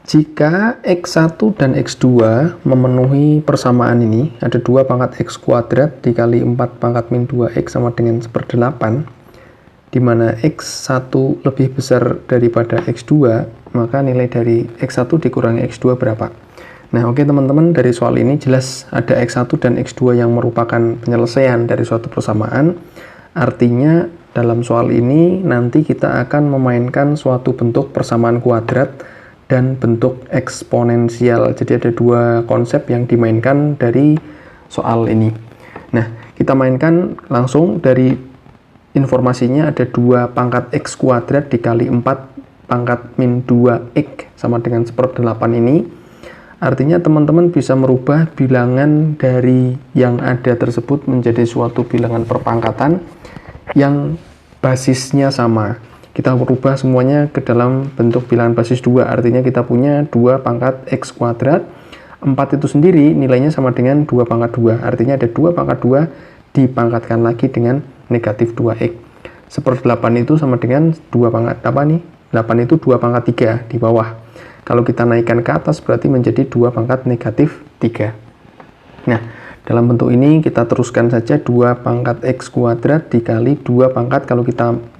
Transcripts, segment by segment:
Jika X1 dan X2 memenuhi persamaan ini, ada 2 pangkat X kuadrat dikali 4 pangkat min 2X sama dengan 1/8, di mana X1 lebih besar daripada X2, maka nilai dari X1 dikurangi X2 berapa? Nah, oke teman-teman, dari soal ini jelas ada X1 dan X2 yang merupakan penyelesaian dari suatu persamaan. Artinya, dalam soal ini nanti kita akan memainkan suatu bentuk persamaan kuadrat dan bentuk eksponensial. Jadi ada 2 konsep yang dimainkan dari soal ini. Nah, kita mainkan langsung dari informasinya. Ada 2 pangkat X kuadrat dikali 4 pangkat min 2X sama dengan 1/8 ini. Artinya teman-teman bisa merubah bilangan dari yang ada tersebut menjadi suatu bilangan perpangkatan yang basisnya sama. Kita merubah semuanya ke dalam bentuk bilangan basis 2, artinya kita punya 2 pangkat X kuadrat, 4 itu sendiri nilainya sama dengan 2 pangkat 2, artinya ada 2 pangkat 2 dipangkatkan lagi dengan negatif 2X. 1/8 itu sama dengan 2 pangkat, 8 itu 2 pangkat 3 di bawah. Kalau kita naikkan ke atas berarti menjadi 2 pangkat negatif 3. Nah, dalam bentuk ini kita teruskan saja 2 pangkat X kuadrat dikali 2 pangkat, kalau kita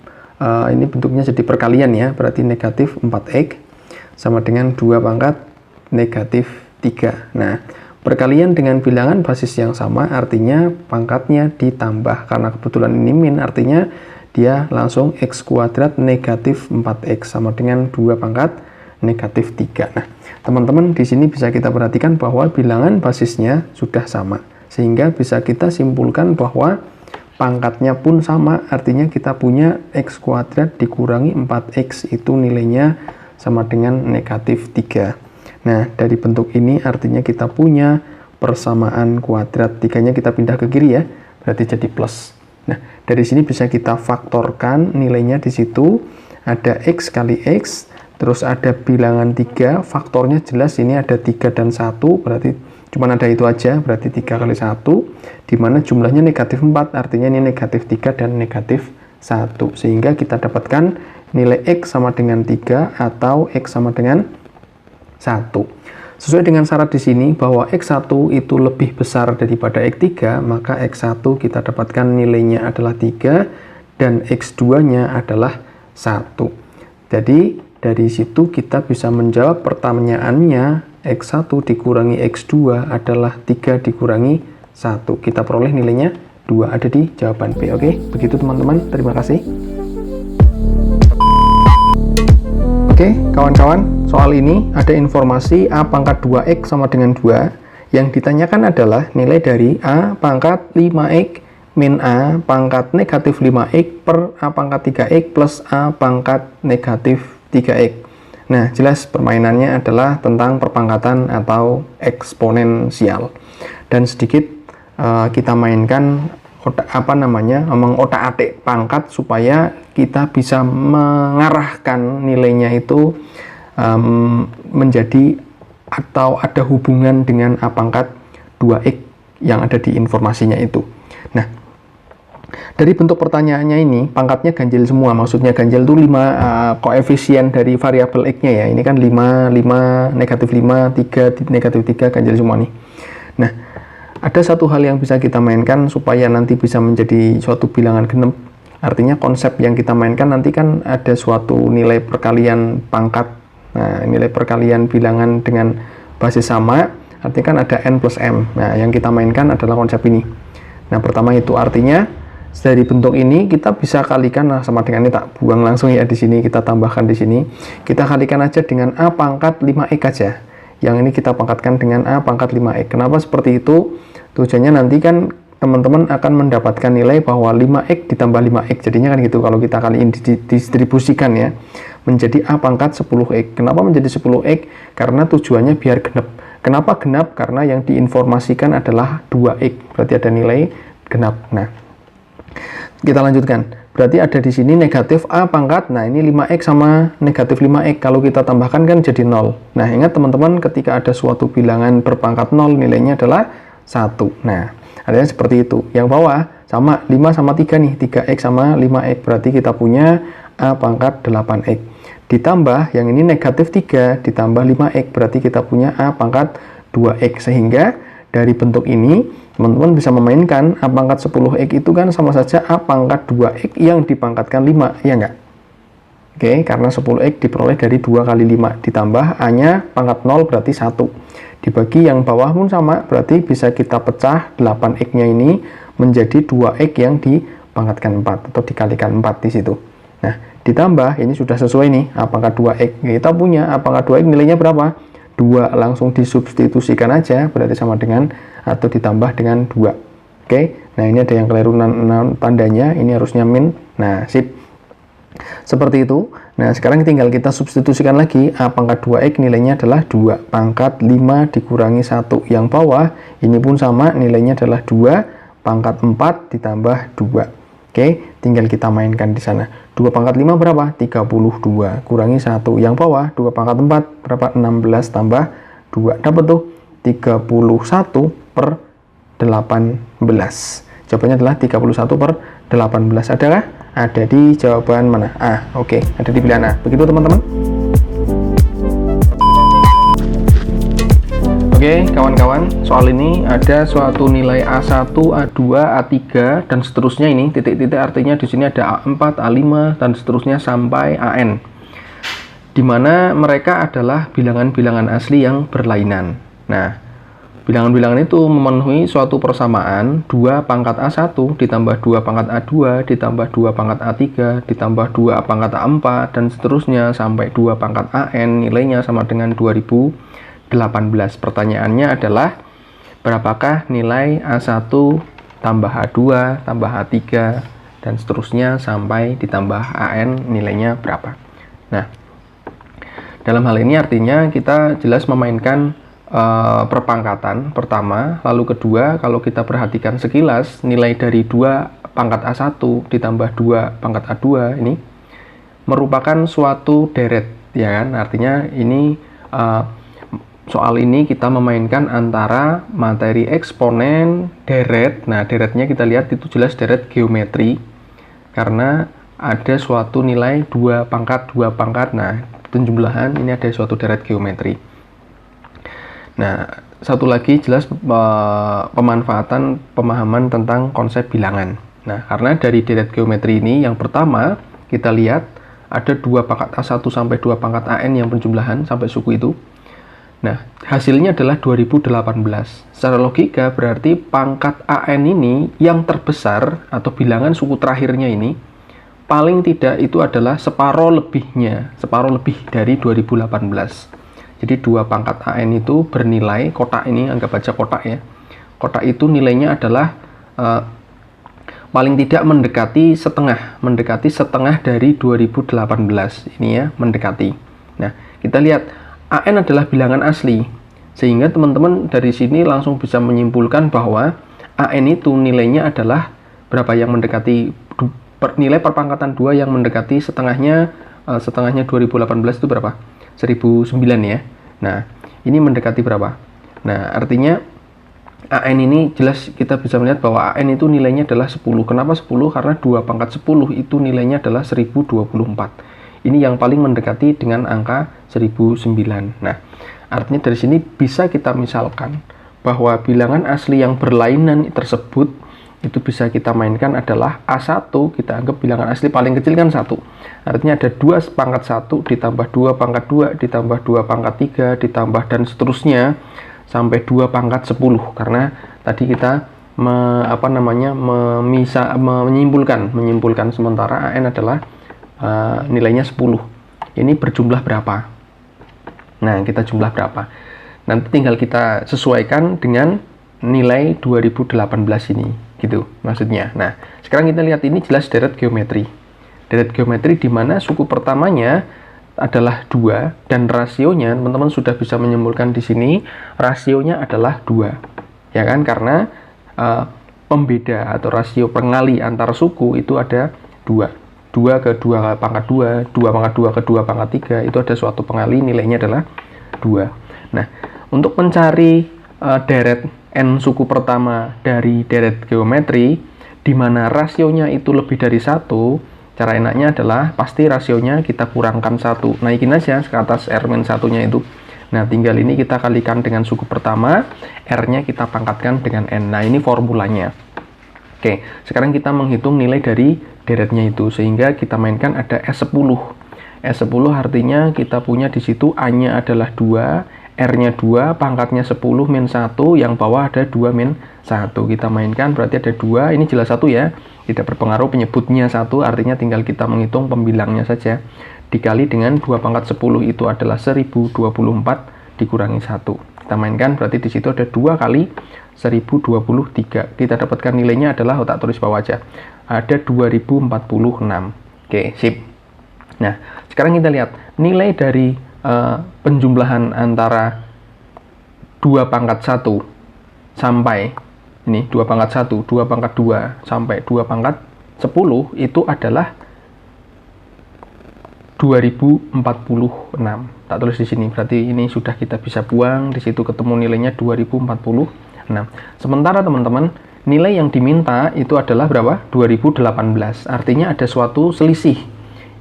ini bentuknya jadi perkalian ya, berarti negatif 4X sama dengan 2 pangkat negatif 3. Nah, perkalian dengan bilangan basis yang sama artinya pangkatnya ditambah. Karena kebetulan ini min, artinya dia langsung X kuadrat negatif 4X sama dengan 2 pangkat negatif 3. Nah, teman-teman di sini bisa kita perhatikan bahwa bilangan basisnya sudah sama. Sehingga bisa kita simpulkan bahwa pangkatnya pun sama, artinya kita punya X kuadrat dikurangi 4X itu nilainya sama dengan negatif 3. Nah, dari bentuk ini artinya kita punya persamaan kuadrat. 3-nya kita pindah ke kiri ya, berarti jadi plus. Nah, dari sini bisa kita faktorkan nilainya di situ. Ada X kali X, terus ada bilangan 3, faktornya jelas ini ada 3 dan 1, berarti cuma ada itu aja, berarti 3 kali 1, dimana jumlahnya negatif 4, artinya ini negatif 3 dan negatif 1, sehingga kita dapatkan nilai X sama dengan 3 atau X sama dengan 1. Sesuai dengan syarat di sini bahwa X1 itu lebih besar daripada X3, maka X1 kita dapatkan nilainya adalah 3 dan X2-nya adalah 1. Jadi dari situ kita bisa menjawab pertanyaannya, X1 dikurangi X2 adalah 3 dikurangi 1. Kita peroleh nilainya 2, ada di jawaban B. Oke, begitu teman-teman. Terima kasih. Oke, kawan-kawan, soal ini ada informasi A pangkat 2X sama dengan 2. Yang ditanyakan adalah nilai dari A pangkat 5X min A pangkat negatif 5X per A pangkat 3X plus A pangkat negatif 3X. Nah, jelas permainannya adalah tentang perpangkatan atau eksponensial. Dan sedikit kita mainkan mengotak-atik pangkat supaya kita bisa mengarahkan nilainya itu menjadi atau ada hubungan dengan A pangkat 2X yang ada di informasinya itu. Nah, dari bentuk pertanyaannya ini, pangkatnya ganjil semua. Maksudnya ganjil itu 5 koefisien dari variabel X-nya ya. Ini kan 5, negatif 5, 3, negatif 3, ganjil semua nih. Nah, ada satu hal yang bisa kita mainkan supaya nanti bisa menjadi suatu bilangan genep. Artinya konsep yang kita mainkan nanti kan ada suatu nilai perkalian pangkat. Nah, nilai perkalian bilangan dengan basis sama, artinya kan ada N plus M. Nah, yang kita mainkan adalah konsep ini. Nah, pertama itu artinya dari bentuk ini kita bisa kalikan sama dengan ini, tak buang langsung ya di sini, kita tambahkan di sini. Kita kalikan aja dengan A pangkat 5X aja. Yang ini kita pangkatkan dengan A pangkat 5X. Kenapa seperti itu? Tujuannya nanti kan teman-teman akan mendapatkan nilai bahwa 5X ditambah 5X. Jadinya kan gitu kalau kita kaliin distribusikan ya. Menjadi A pangkat 10X. Kenapa menjadi 10X? Karena tujuannya biar genap. Kenapa genap? Karena yang diinformasikan adalah 2X. Berarti ada nilai genap. Nah, kita lanjutkan. Berarti ada di sini negatif A pangkat. Nah, ini 5X sama negatif 5X. Kalau kita tambahkan kan jadi 0. Nah, ingat teman-teman, ketika ada suatu bilangan berpangkat 0, nilainya adalah 1. Nah, artinya seperti itu. Yang bawah sama 5 sama 3 nih. 3X sama 5X. Berarti kita punya A pangkat 8X. ditambah yang ini negatif 3 ditambah 5x, berarti kita punya A pangkat 2x. Sehingga dari bentuk ini teman-teman bisa memainkan A pangkat 10x itu kan sama saja A pangkat 2x yang dipangkatkan 5, ya enggak? Oke, karena 10x diperoleh dari 2 kali 5 ditambah A-nya pangkat 0 berarti 1. Dibagi yang bawah pun sama, berarti bisa kita pecah 8x-nya ini menjadi 2x yang dipangkatkan 4 atau dikalikan 4 di situ. Nah, ditambah ini sudah sesuai nih A pangkat 2x. Kita punya A pangkat 2x nilainya berapa? 2, langsung disubstitusikan aja, berarti sama dengan atau ditambah dengan 2. Oke, nah ini ada yang keliru tandanya, ini harusnya min. Nah, sip. Seperti itu. Nah, sekarang tinggal kita substitusikan lagi. A pangkat 2x nilainya adalah 2 pangkat 5 dikurangi 1. Yang bawah ini pun sama, nilainya adalah 2 pangkat 4 ditambah 2. Oke, tinggal kita mainkan di sana. 2 pangkat 5 berapa? 32 kurangi 1. Yang bawah 2 pangkat 4 berapa? 16 tambah 2. Dapat tuh 31 per 18. Jawabannya adalah 31 per 18. Adakah? Ada di jawaban mana? A. Oke, ada di pilihan A. Begitu teman-teman. Oke, kawan-kawan, soal ini ada suatu nilai A1, A2, A3 dan seterusnya. Ini titik-titik artinya di sini ada A4, A5 dan seterusnya sampai AN. Di mana mereka adalah bilangan-bilangan asli yang berlainan. Nah, bilangan-bilangan itu memenuhi suatu persamaan 2 pangkat A1 ditambah 2 pangkat A2 ditambah 2 pangkat A3 ditambah 2 pangkat A4 dan seterusnya sampai 2 pangkat AN, nilainya sama dengan 2018. Pertanyaannya adalah berapakah nilai A1 tambah A2 tambah A3 dan seterusnya sampai ditambah AN, nilainya berapa? Nah, dalam hal ini artinya kita jelas memainkan perpangkatan pertama, lalu kedua, kalau kita perhatikan sekilas nilai dari 2 pangkat A1 ditambah 2 pangkat A2 ini merupakan suatu deret, ya kan? Artinya ini soal ini kita memainkan antara materi eksponen, deret. Nah, deretnya kita lihat itu jelas deret geometri karena ada suatu nilai 2 pangkat. Nah, penjumlahan ini ada suatu deret geometri. Nah, satu lagi jelas pemanfaatan pemahaman tentang konsep bilangan. Nah, karena dari deret geometri ini yang pertama kita lihat ada 2 pangkat A1 sampai 2 pangkat AN yang penjumlahan sampai suku itu. Nah, hasilnya adalah 2018. Secara logika berarti pangkat AN ini yang terbesar atau bilangan suku terakhirnya ini paling tidak itu adalah separuh lebih dari 2018. Jadi 2 pangkat AN itu bernilai, kotak ini anggap aja kotak ya. Kotak itu nilainya adalah paling tidak mendekati setengah dari 2018. Ini ya, mendekati. Nah, kita lihat AN adalah bilangan asli. Sehingga teman-teman dari sini langsung bisa menyimpulkan bahwa AN itu nilainya adalah berapa yang mendekati nilai perpangkatan 2 yang mendekati setengahnya 2018 itu berapa? 1009 ya. Nah, ini mendekati berapa? Nah, artinya AN ini jelas kita bisa melihat bahwa AN itu nilainya adalah 10. Kenapa 10? Karena 2 pangkat 10 itu nilainya adalah 1024. Ini yang paling mendekati dengan angka 1009. Nah, artinya dari sini bisa kita misalkan bahwa bilangan asli yang berlainan tersebut itu bisa kita mainkan adalah A1, kita anggap bilangan asli paling kecil kan 1. Artinya ada 2 pangkat 1 ditambah 2 pangkat 2 ditambah 2 pangkat 3 ditambah dan seterusnya sampai 2 pangkat 10. Karena tadi kita menyimpulkan sementara AN adalah nilainya 10. Ini berjumlah berapa? Nah, kita jumlah berapa? Nanti tinggal kita sesuaikan dengan nilai 2018 ini, gitu maksudnya. Nah, sekarang kita lihat ini jelas deret geometri. Deret geometri di mana suku pertamanya adalah 2 dan rasionya teman-teman sudah bisa menyimpulkan di sini rasionya adalah 2. Ya kan? Karena pembeda atau rasio pengali antar suku itu ada 2. 2 ke 2 pangkat 2, 2 pangkat 2 ke 2 pangkat 3 itu ada suatu pengali nilainya adalah 2. Nah, untuk mencari deret N suku pertama dari deret geometri di mana rasionya itu lebih dari 1, Cara enaknya adalah pasti rasionya kita kurangkan 1. Naikin aja ke atas R-1-nya itu. Nah, tinggal ini kita kalikan dengan suku pertama, R-nya kita pangkatkan dengan N. Nah, ini formulanya. Oke, sekarang kita menghitung nilai dari deretnya itu. Sehingga kita mainkan ada S10. S10 artinya kita punya di situ A-nya adalah 2, R-nya 2, pangkatnya 10 min 1, yang bawah ada 2 min 1. Kita mainkan berarti ada 2, ini jelas 1 ya. Tidak berpengaruh penyebutnya 1, artinya tinggal kita menghitung pembilangnya saja. Dikali dengan 2 pangkat 10 itu adalah 1024 dikurangi 1. Kita mainkan berarti di situ ada 2 kali 1023. Kita dapatkan nilainya adalah, tak tulis bawah aja, ada 2046. Oke, sip. Nah, sekarang kita lihat nilai dari penjumlahan antara 2 pangkat 1 sampai ini 2 pangkat 1, 2 pangkat 2 sampai 2 pangkat 10 itu adalah 2046. Tak tulis di sini, berarti ini sudah kita bisa buang, di situ ketemu nilainya 2046. Sementara teman-teman, nilai yang diminta itu adalah berapa? 2018. Artinya ada suatu selisih.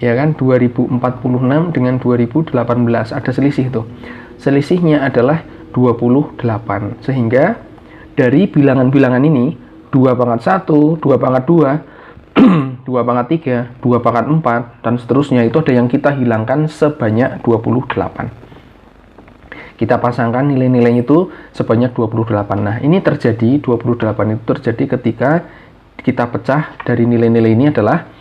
Ya kan, 2046 dengan 2018 ada selisih tuh. Selisihnya adalah 28. Sehingga dari bilangan-bilangan ini 2 pangkat 1, 2 pangkat 2, 2 pangkat 3, 2 pangkat 4 dan seterusnya itu ada yang kita hilangkan sebanyak 28. Kita pasangkan nilai-nilai itu sebanyak 28. Nah, ini terjadi 28 itu terjadi ketika kita pecah dari nilai-nilai ini adalah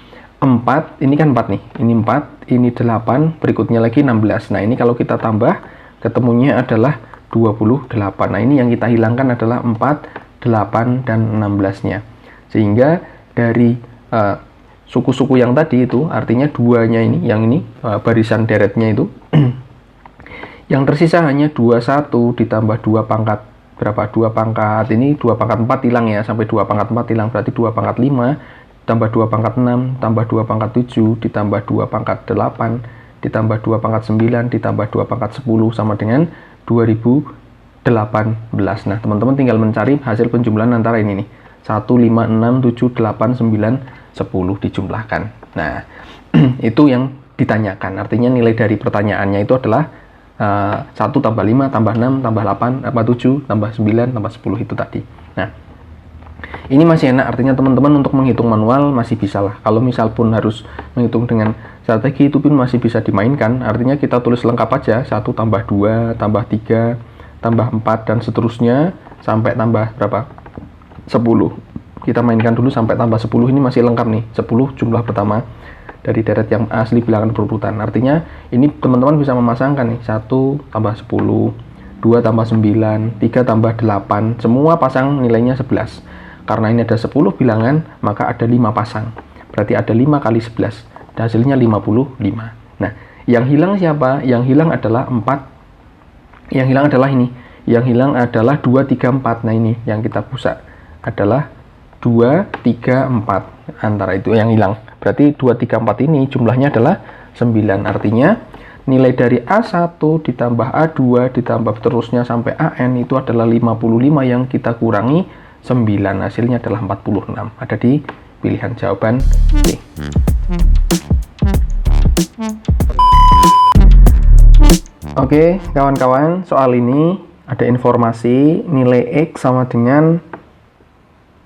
4, ini kan 4 nih, ini 4, ini 8, berikutnya lagi 16. Nah, ini kalau kita tambah, ketemunya adalah 28. Nah, ini yang kita hilangkan adalah 4, 8, dan 16-nya. Sehingga dari suku-suku yang tadi itu, artinya 2-nya ini, yang ini, barisan deretnya itu, yang tersisa hanya 21 ditambah 2 pangkat, berapa? 2 pangkat, ini 2 pangkat 4 hilang ya, sampai 2 pangkat 4 hilang, berarti 2 pangkat 5, tambah 2 pangkat 6, tambah 2 pangkat 7, ditambah 2 pangkat 8, ditambah 2 pangkat 9, ditambah 2 pangkat 10, sama dengan 2018. Nah, teman-teman tinggal mencari hasil penjumlahan antara ini nih. 1, 5, 6, 7, 8, 9, 10 dijumlahkan. Nah, itu yang ditanyakan. Artinya nilai dari pertanyaannya itu adalah 1 tambah 5, tambah 6, tambah 8, tambah 7, tambah 9, tambah 10 itu tadi. Nah, ini masih enak, artinya teman-teman untuk menghitung manual masih bisa lah. Kalau misal pun harus menghitung dengan strategi itu pun masih bisa dimainkan. Artinya kita tulis lengkap aja, 1 tambah 2, tambah 3, tambah 4, dan seterusnya sampai tambah berapa? 10. Kita mainkan dulu sampai tambah 10, ini masih lengkap nih. 10 jumlah pertama dari deret yang asli bilangan berurutan. Artinya ini teman-teman bisa memasangkan nih, 1 tambah 10, 2 tambah 9, 3 tambah 8, semua pasang nilainya 11. Karena ini ada 10 bilangan, maka ada 5 pasang. Berarti ada 5 kali 11. Dan hasilnya 55. Nah, yang hilang siapa? Yang hilang adalah 4. Yang hilang adalah ini. Yang hilang adalah 2, 3, 4. Nah, ini yang kita pusat adalah 2, 3, 4. Antara itu yang hilang. Berarti 2, 3, 4 ini jumlahnya adalah 9. Artinya nilai dari A1 ditambah A2 ditambah terusnya sampai AN itu adalah 55 yang kita kurangi 9, hasilnya adalah 46. Ada di pilihan jawaban C. Oke, kawan-kawan, soal ini ada informasi nilai X sama dengan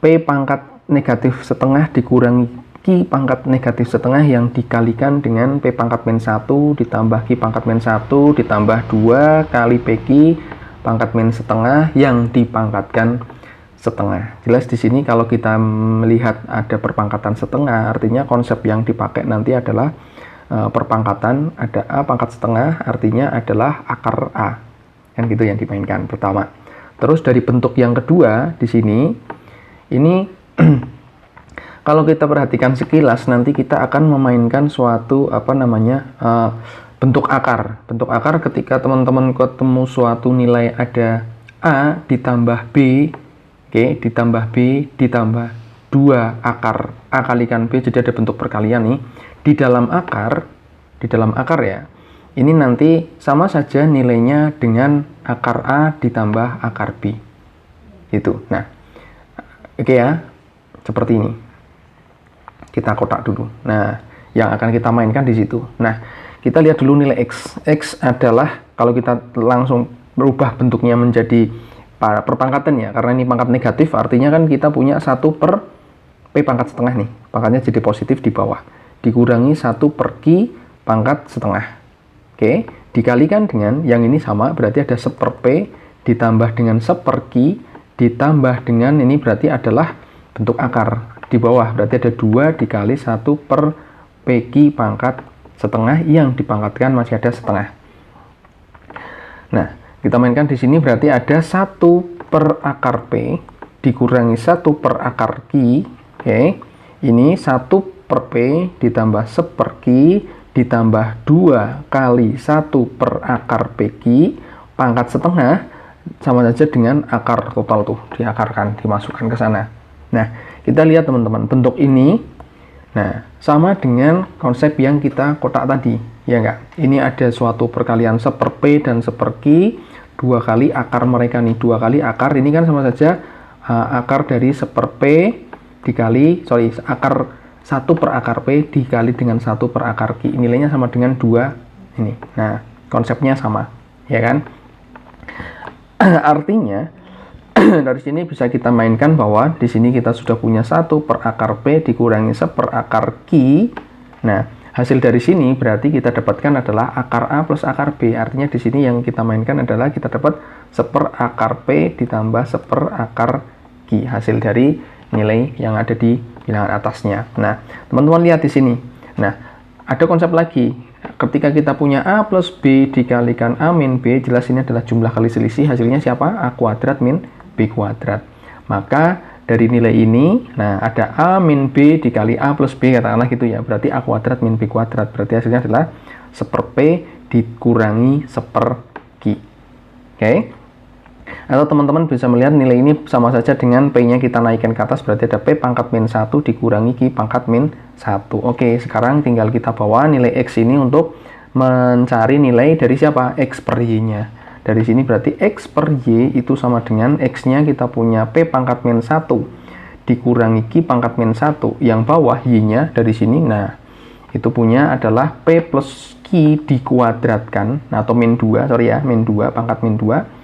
P pangkat negatif setengah dikurangi Q pangkat negatif setengah yang dikalikan dengan P pangkat min 1 ditambah Q pangkat min 1 ditambah 2 kali PQ pangkat min setengah yang dipangkatkan setengah. Jelas di sini kalau kita melihat ada perpangkatan setengah, artinya konsep yang dipakai nanti adalah perpangkatan, ada A pangkat setengah, artinya adalah akar A. Kan gitu yang dimainkan pertama. Terus dari bentuk yang kedua di sini, ini kalau kita perhatikan sekilas nanti kita akan memainkan suatu bentuk akar. Bentuk akar ketika teman-teman ketemu suatu nilai ada A ditambah B, oke, ditambah B ditambah 2 akar A kalikan B, jadi ada bentuk perkalian nih. Di dalam akar ya, ini nanti sama saja nilainya dengan akar A ditambah akar B. Itu. Nah, oke ya, seperti ini. Kita kotak dulu. Nah, yang akan kita mainkan di situ. Nah, kita lihat dulu nilai X. X adalah, kalau kita langsung berubah bentuknya menjadi perpangkatan ya, karena ini pangkat negatif, artinya kan kita punya 1 per P pangkat setengah nih. Pangkatnya jadi positif di bawah. Dikurangi 1 per Q pangkat setengah. Oke, dikalikan dengan yang ini sama, berarti ada 1 per P ditambah dengan 1 per Q ditambah dengan ini berarti adalah bentuk akar. Di bawah berarti ada 2 dikali 1 per PQ pangkat setengah yang dipangkatkan masih ada setengah. Nah, kita mainkan di sini berarti ada 1 per akar P dikurangi 1 per akar Q. Oke, ini 1 per P ditambah 1 per Q ditambah 2 kali 1 per akar PQ pangkat setengah sama saja dengan akar total tuh, diakarkan, dimasukkan ke sana. Nah, kita lihat teman-teman, bentuk ini nah sama dengan konsep yang kita kotak tadi, ya enggak? Ini ada suatu perkalian 1 per P dan 1 per Q, 2 kali akar mereka nih, 2 kali akar, ini kan sama saja akar dari 1 per P dikali, akar 1 per akar P dikali dengan 1 per akar Q, nilainya sama dengan 2 ini. Nah, konsepnya sama, ya kan? Artinya dari sini bisa kita mainkan bahwa di sini kita sudah punya 1 per akar P dikurangi 1 per akar Q. Nah, hasil dari sini berarti kita dapatkan adalah akar A plus akar B. Artinya di sini yang kita mainkan adalah kita dapat 1 per akar P ditambah 1 per akar Q. Hasil dari nilai yang ada di bilangan atasnya. Nah, teman-teman lihat di sini. Nah, ada konsep lagi. Ketika kita punya A plus B dikalikan A min B, jelas ini adalah jumlah kali selisih, hasilnya siapa? A kuadrat min B kuadrat. Maka dari nilai ini, nah ada A min B dikali A plus B, katakanlah gitu ya, berarti A kuadrat min B kuadrat, berarti hasilnya adalah 1 per P dikurangi 1 per Q. Oke? Atau teman-teman bisa melihat nilai ini sama saja dengan P-nya kita naikkan ke atas, berarti ada P pangkat min 1 dikurangi Q pangkat min 1. Oke, sekarang tinggal kita bawa nilai X ini untuk mencari nilai dari siapa? X per Y-nya. Dari sini berarti X per Y itu sama dengan X-nya kita punya P pangkat min 1 dikurangi Q pangkat min 1. Yang bawah Y-nya dari sini, nah itu punya adalah P plus Q dikuadratkan, nah, atau min 2, min 2, pangkat min 2.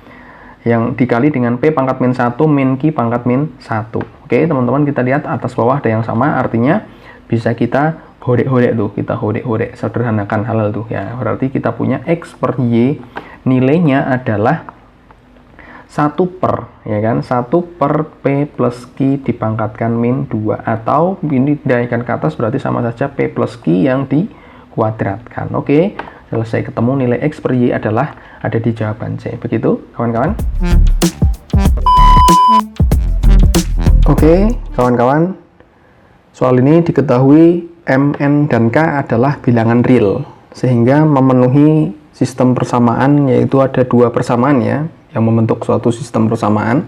Yang dikali dengan P pangkat min 1 min Q pangkat min 1. Oke, teman-teman, kita lihat atas bawah ada yang sama, artinya bisa kita horek-horek tuh, kita horek-horek, sederhanakan halal tuh ya. Berarti kita punya X per Y nilainya adalah 1 per, ya kan, 1 per P plus Q dipangkatkan min 2, atau ini dinaikkan ke atas berarti sama saja P plus Q yang dikuadratkan. Oke, selesai, ketemu nilai X per Y adalah ada di jawaban C. Begitu, kawan-kawan? Oke, kawan-kawan. Soal ini diketahui M, N, dan K adalah bilangan real, sehingga memenuhi sistem persamaan, yaitu ada 2 persamaan ya, yang membentuk suatu sistem persamaan.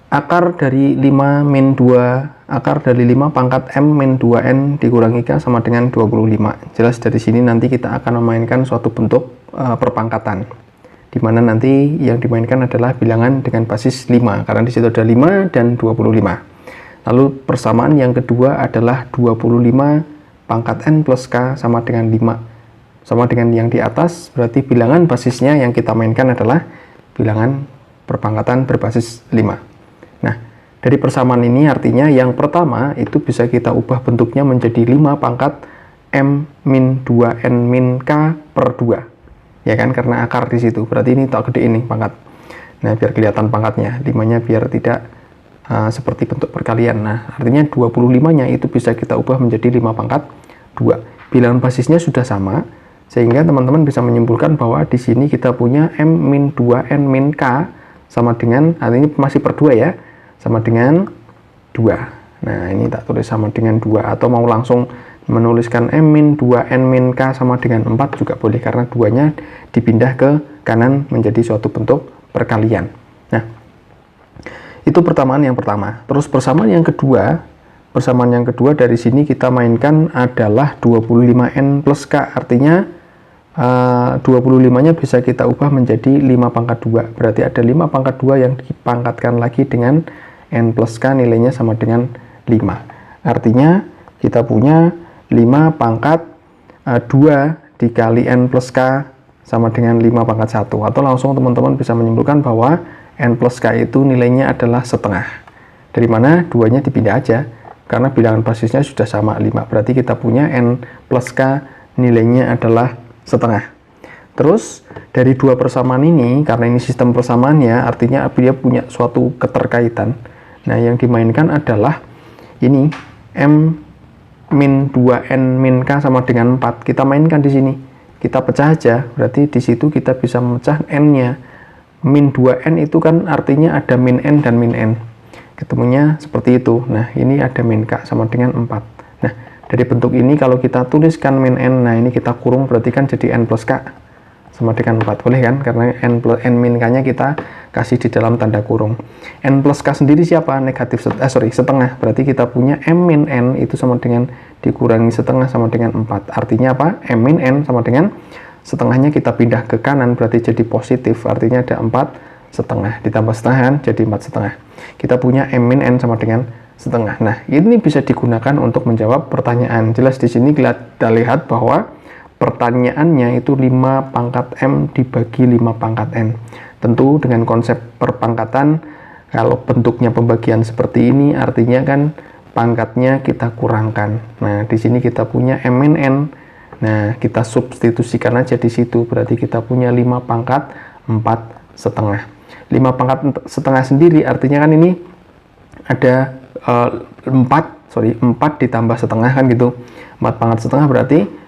Akar dari 5 min 2, akar dari 5 pangkat M min 2N dikurangi K sama dengan 25. Jelas dari sini nanti kita akan memainkan suatu bentuk perpangkatan, di mana nanti yang dimainkan adalah bilangan dengan basis 5, karena di situ ada 5 dan 25. Lalu persamaan yang kedua adalah 25 pangkat N plus K sama dengan 5. Sama dengan yang di atas, berarti bilangan basisnya yang kita mainkan adalah bilangan perpangkatan berbasis 5. Nah, dari persamaan ini artinya yang pertama itu bisa kita ubah bentuknya menjadi 5 pangkat M min 2N min K per 2. Ya kan, karena akar di situ. Berarti ini tak gede ini pangkat. Nah, biar kelihatan pangkatnya, 5-nya biar tidak seperti bentuk perkalian. Nah, artinya 25-nya itu bisa kita ubah menjadi 5 pangkat 2. Bilangan basisnya sudah sama, sehingga teman-teman bisa menyimpulkan bahwa di sini kita punya M min 2N min K sama dengan, artinya masih per 2 ya, sama dengan 2. Nah, ini tak tulis sama dengan 2, atau mau langsung menuliskan M min 2N min K sama dengan 4 juga boleh, karena 2-nya dipindah ke kanan menjadi suatu bentuk perkalian. Nah, itu persamaan yang pertama. Terus persamaan yang kedua dari sini kita mainkan adalah 25N plus K, artinya 25-nya bisa kita ubah menjadi 5 pangkat 2. Berarti ada 5 pangkat 2 yang dipangkatkan lagi dengan N plus K, nilainya sama dengan 5. Artinya kita punya 5 pangkat 2 dikali n plus k sama dengan 5 pangkat 1. Atau langsung teman-teman bisa menyimpulkan bahwa n plus k itu nilainya adalah setengah. Dari mana? 2-nya dipindah aja. Karena bilangan basisnya sudah sama 5. Berarti kita punya n plus k nilainya adalah setengah. Terus dari dua persamaan ini, karena ini sistem persamaannya, artinya dia punya suatu keterkaitan. Nah, yang dimainkan adalah ini m min 2n min k sama dengan 4. Kita mainkan di sini. Kita pecah aja, berarti di situ kita bisa memecah n-nya. Min 2n itu kan artinya ada min n dan min n. Ketemunya seperti itu. Nah, ini ada min k sama dengan 4. Nah, dari bentuk ini kalau kita tuliskan min n, nah ini kita kurung berarti kan jadi n plus k sama dengan 4. Boleh kan? Karena n min k-nya kita kasih di dalam tanda kurung. N plus k sendiri siapa? Setengah. Berarti kita punya m min n itu sama dengan dikurangi setengah sama dengan 4. Artinya apa? M min n sama dengan setengahnya kita pindah ke kanan, berarti jadi positif. Artinya ada 4 setengah. Ditambah setengah jadi 4 setengah. Kita punya m min n sama dengan setengah. Nah, ini bisa digunakan untuk menjawab pertanyaan. Jelas di sini kita lihat bahwa pertanyaannya itu 5 pangkat m dibagi 5 pangkat n. Tentu dengan konsep perpangkatan, kalau bentuknya pembagian seperti ini, artinya kan pangkatnya kita kurangkan. Nah, di sini kita punya m min n. Nah, kita substitusikan aja di situ. Berarti kita punya 5 pangkat 4 setengah. 5 pangkat setengah sendiri artinya kan ini ada 4 ditambah setengah kan gitu. 4 pangkat setengah berarti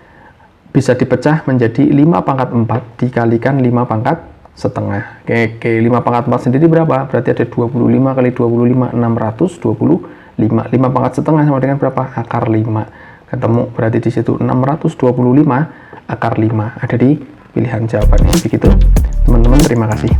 bisa dipecah menjadi 5 pangkat 4 dikalikan 5 pangkat setengah. Oke, 5 pangkat 4 sendiri berapa? Berarti ada 25 kali 25, 625. 5 pangkat setengah sama dengan berapa? Akar 5. Ketemu, berarti di situ 625 akar 5. Ada di pilihan jawabannya. Begitu, teman-teman, terima kasih.